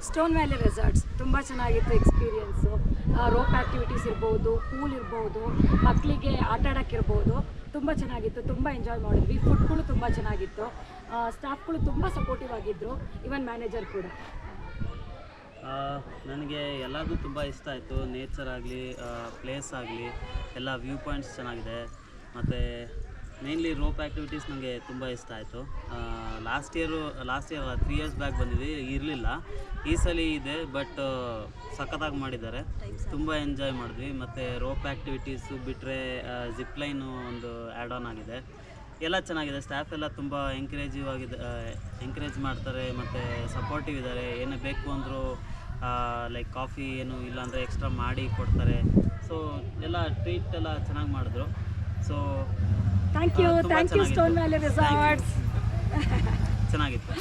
Stone Valley resorts ತುಂಬ ಚೆನ್ನಾಗಿತ್ತು experience. Rope activities ಇರ್ಬೋದು, ಪೂಲ್ ಇರ್ಬೋದು, ಮಕ್ಕಳಿಗೆ ಆಟ ಆಡೋಕ್ಕಿರ್ಬೋದು, ತುಂಬ ಚೆನ್ನಾಗಿತ್ತು. ತುಂಬ ಎಂಜಾಯ್ ಮಾಡಿದ್ವಿ. ಫುಡ್ಗಳು ತುಂಬ ಚೆನ್ನಾಗಿತ್ತು. ಸ್ಟಾಫ್ಗಳು ತುಂಬ ಸಪೋರ್ಟಿವ್ ಆಗಿದ್ದರು, ಇವನ್ ಮ್ಯಾನೇಜರ್ ಕೂಡ. ನನಗೆ ಎಲ್ಲದೂ ತುಂಬ ಇಷ್ಟ ಆಯಿತು. ನೇಚರ್ ಆಗಲಿ, ಪ್ಲೇಸ್ ಆಗಲಿ, ಎಲ್ಲ ವ್ಯೂ ಪಾಯಿಂಟ್ಸ್ ಚೆನ್ನಾಗಿದೆ. ಮತ್ತು ಮೇನ್ಲಿ ರೋಪ್ ಆ್ಯಕ್ಟಿವಿಟೀಸ್ ನನಗೆ ತುಂಬ ಇಷ್ಟ ಆಯಿತು. ಲಾಸ್ಟ್ ಇಯರ್ 3 ಇಯರ್ಸ್ ಬ್ಯಾಕ್ ಬಂದಿದ್ವಿ, ಇರಲಿಲ್ಲ. ಈ ಸಲ ಇದೆ, ಬಟ್ ಸಖತ್ತಾಗಿ ಮಾಡಿದ್ದಾರೆ. ತುಂಬ ಎಂಜಾಯ್ ಮಾಡಿದ್ವಿ. ಮತ್ತು ರೋಪ್ ಆ್ಯಕ್ಟಿವಿಟೀಸು ಬಿಟ್ಟರೆ ಜಿಪ್ಲೈನು ಒಂದು ಆ್ಯಡ್ ಆನ್ ಆಗಿದೆ. ಎಲ್ಲ ಚೆನ್ನಾಗಿದೆ. ಸ್ಟಾಫ್ ಎಲ್ಲ ತುಂಬ ಎಂಕರೇಜ್ ಮಾಡ್ತಾರೆ ಮತ್ತು ಸಪೋರ್ಟಿವ್ ಇದ್ದಾರೆ. ಏನೇ ಬೇಕು ಅಂದರೂ ಲೈಕ್ ಕಾಫಿ ಏನು ಇಲ್ಲಾಂದರೆ ಎಕ್ಸ್ಟ್ರಾ ಮಾಡಿ ಕೊಡ್ತಾರೆ. ಸೊ ಎಲ್ಲ ಟ್ರೀಟ್ ಎಲ್ಲ ಚೆನ್ನಾಗಿ ಮಾಡಿದ್ರು. So thank you Stone Valley Resorts. ಚೆನ್ನಾಗಿತ್ತು.